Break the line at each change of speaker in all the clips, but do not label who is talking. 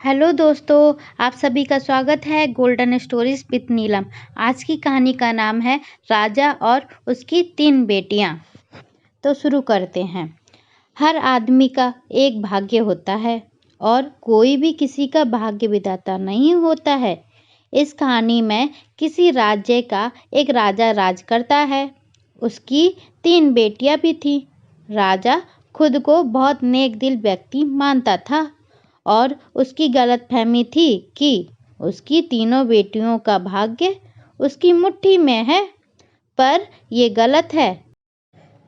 Hello दोस्तों, आप सभी का स्वागत है गोल्डन स्टोरीज विद नीलम। आज की कहानी का नाम है राजा और उसकी 3 बेटियां। तो शुरू करते हैं। हर आदमी का एक भाग्य होता है और कोई भी किसी का भाग्य विधाता नहीं होता है। इस कहानी में किसी राज्य का एक राजा राज करता है। उसकी 3 बेटियां भी थी। राजा खुद को बहुत नेक दिल व्यक्ति मानता था और उसकी गलतफहमी थी कि उसकी तीनों बेटियों का भाग्य उसकी मुट्ठी में है, पर ये गलत है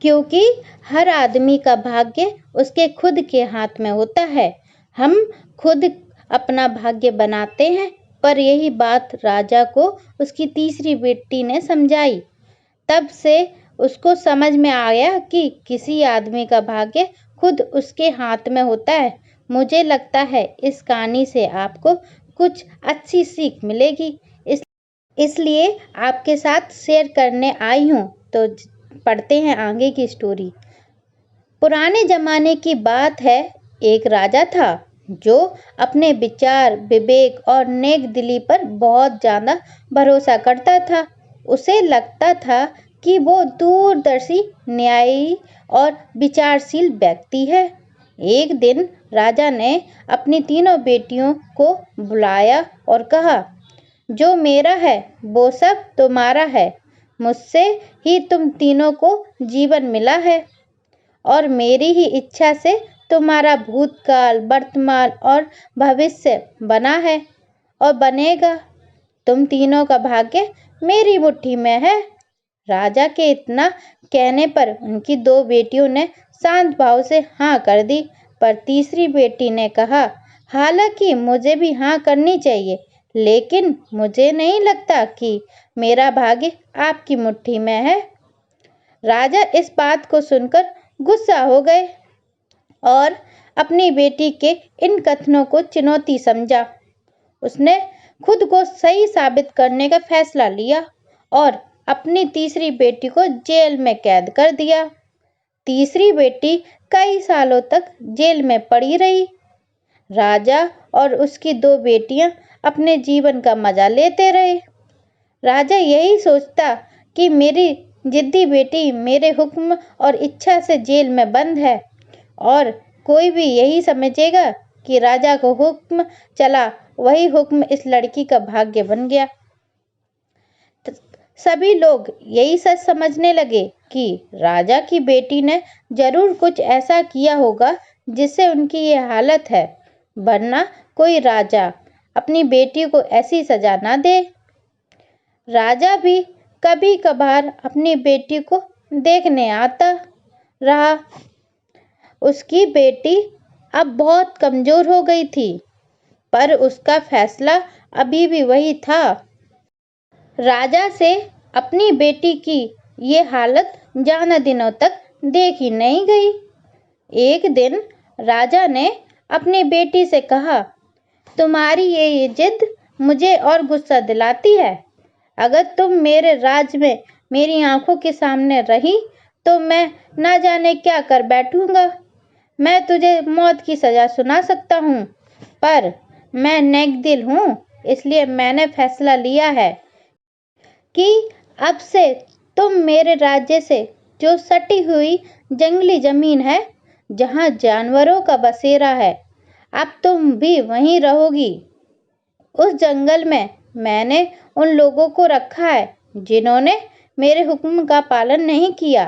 क्योंकि हर आदमी का भाग्य उसके खुद के हाथ में होता है। हम खुद अपना भाग्य बनाते हैं, पर यही बात राजा को उसकी तीसरी बेटी ने समझाई। तब से उसको समझ में आया कि किसी आदमी का भाग्य खुद उसके हाथ में होता है। मुझे लगता है इस कहानी से आपको कुछ अच्छी सीख मिलेगी, इसलिए आपके साथ शेयर करने आई हूँ। तो पढ़ते हैं आगे की स्टोरी। पुराने जमाने की बात है। एक राजा था जो अपने विचार, विवेक और नेक दिली पर बहुत ज़्यादा भरोसा करता था। उसे लगता था कि वो दूरदर्शी, न्यायी और विचारशील व्यक्ति है। एक दिन राजा ने अपनी तीनों बेटियों को बुलाया और कहा, जो मेरा है वो सब तुम्हारा है। मुझसे ही तुम तीनों को जीवन मिला है और मेरी ही इच्छा से तुम्हारा भूतकाल, वर्तमान और भविष्य बना है और बनेगा। तुम तीनों का भाग्य मेरी मुट्ठी में है। राजा के इतना कहने पर उनकी 2 बेटियों ने शांत भाव से हाँ कर दी, पर तीसरी बेटी ने कहा, हालांकि मुझे भी हाँ करनी चाहिए, लेकिन मुझे नहीं लगता कि मेरा भाग्य आपकी मुट्ठी में है। राजा इस बात को सुनकर गुस्सा हो गए और अपनी बेटी के इन कथनों को चुनौती समझा। उसने खुद को सही साबित करने का फैसला लिया और अपनी तीसरी बेटी को जेल में कैद कर दिया। तीसरी बेटी कई सालों तक जेल में पड़ी रही। राजा और उसकी 2 बेटियां अपने जीवन का मजा लेते रहे। राजा यही सोचता कि मेरी जिद्दी बेटी मेरे हुक्म और इच्छा से जेल में बंद है और कोई भी यही समझेगा कि राजा को हुक्म चला, वही हुक्म इस लड़की का भाग्य बन गया। सभी लोग यही सच समझने लगे कि राजा की बेटी ने जरूर कुछ ऐसा किया होगा जिससे उनकी ये हालत है, वरना कोई राजा अपनी बेटी को ऐसी सजा ना दे। राजा भी कभी कभार अपनी बेटी को देखने आता रहा। उसकी बेटी अब बहुत कमजोर हो गई थी, पर उसका फैसला अभी भी वही था। राजा से अपनी बेटी की ये हालत ज्यादा दिनों तक देखी नहीं गई। एक दिन राजा ने अपनी बेटी से कहा, तुम्हारी ये जिद मुझे और गुस्सा दिलाती है। अगर तुम मेरे राज में मेरी आंखों के सामने रही तो मैं ना जाने क्या कर बैठूंगा। मैं तुझे मौत की सजा सुना सकता हूँ, पर मैं नेक दिल हूँ, इसलिए मैंने फैसला लिया है कि अब से तुम मेरे राज्य से, जो सटी हुई जंगली जमीन है जहाँ जानवरों का बसेरा है, अब तुम भी वहीं रहोगी। उस जंगल में मैंने उन लोगों को रखा है जिन्होंने मेरे हुक्म का पालन नहीं किया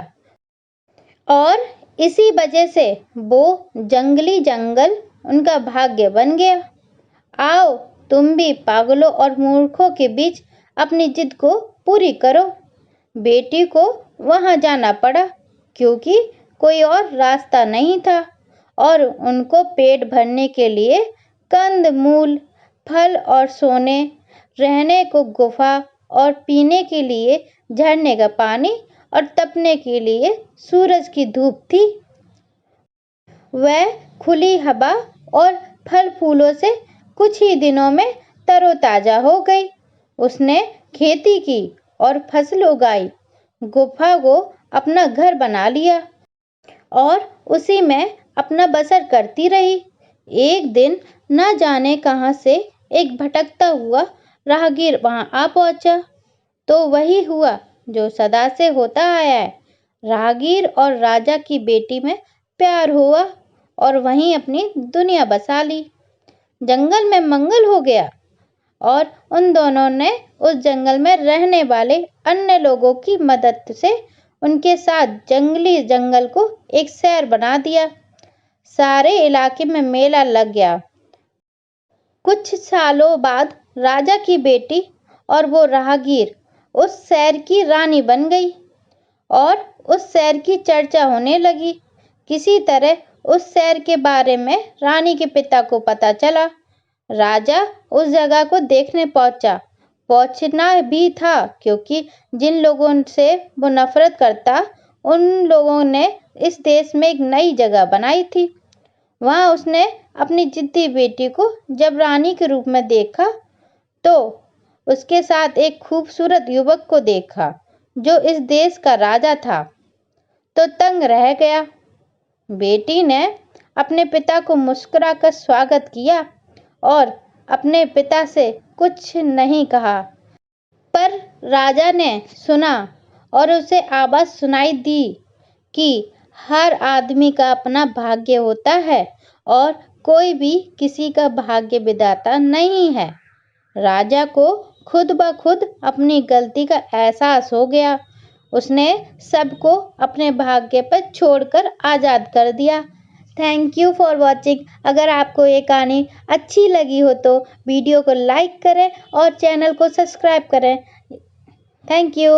और इसी वजह से वो जंगली जंगल उनका भाग्य बन गया। आओ तुम भी पागलों और मूर्खों के बीच अपनी जिद को पूरी करो। बेटी को वहां जाना पड़ा क्योंकि कोई और रास्ता नहीं था और उनको पेट भरने के लिए कंद मूल, फल और सोने, रहने को गुफा और पीने के लिए झरने का पानी और तपने के लिए सूरज की धूप थी। वह खुली हवा और फल फूलों से कुछ ही दिनों में तरोताजा हो गई। उसने खेती की और फसल उगाई, गुफा को अपना घर बना लिया और उसी में अपना बसर करती रही। एक दिन न जाने कहाँ से एक भटकता हुआ राहगीर वहां आ पहुंचा। तो वही हुआ जो सदा से होता आया है। राहगीर और राजा की बेटी में प्यार हुआ और वहीं अपनी दुनिया बसा ली। जंगल में मंगल हो गया और उन दोनों ने उस जंगल में रहने वाले अन्य लोगों की मदद से उनके साथ जंगली जंगल को एक शहर बना दिया। सारे इलाके में मेला लग गया। कुछ सालों बाद राजा की बेटी और वो राहगीर उस शहर की रानी बन गई और उस शहर की चर्चा होने लगी। किसी तरह उस शहर के बारे में रानी के पिता को पता चला। राजा उस जगह को देखने पहुंचना भी था क्योंकि जिन लोगों से वो नफरत करता उन लोगों ने इस देश में एक नई जगह बनाई थी। वहां उसने अपनी जिद्दी बेटी को जब रानी के रूप में देखा तो उसके साथ एक खूबसूरत युवक को देखा जो इस देश का राजा था, तो तंग रह गया। बेटी ने अपने पिता को मुस्कुराकर स्वागत किया और अपने पिता से कुछ नहीं कहा, पर राजा ने सुना और उसे आवाज सुनाई दी कि हर आदमी का अपना भाग्य होता है और कोई भी किसी का भाग्य विधाता नहीं है। राजा को खुद ब खुद अपनी गलती का एहसास हो गया। उसने सबको अपने भाग्य पर छोड़कर आज़ाद कर दिया। Thank you for watching. अगर आपको ये कहानी अच्छी लगी हो तो वीडियो को लाइक करें और चैनल को सब्सक्राइब करें। Thank you.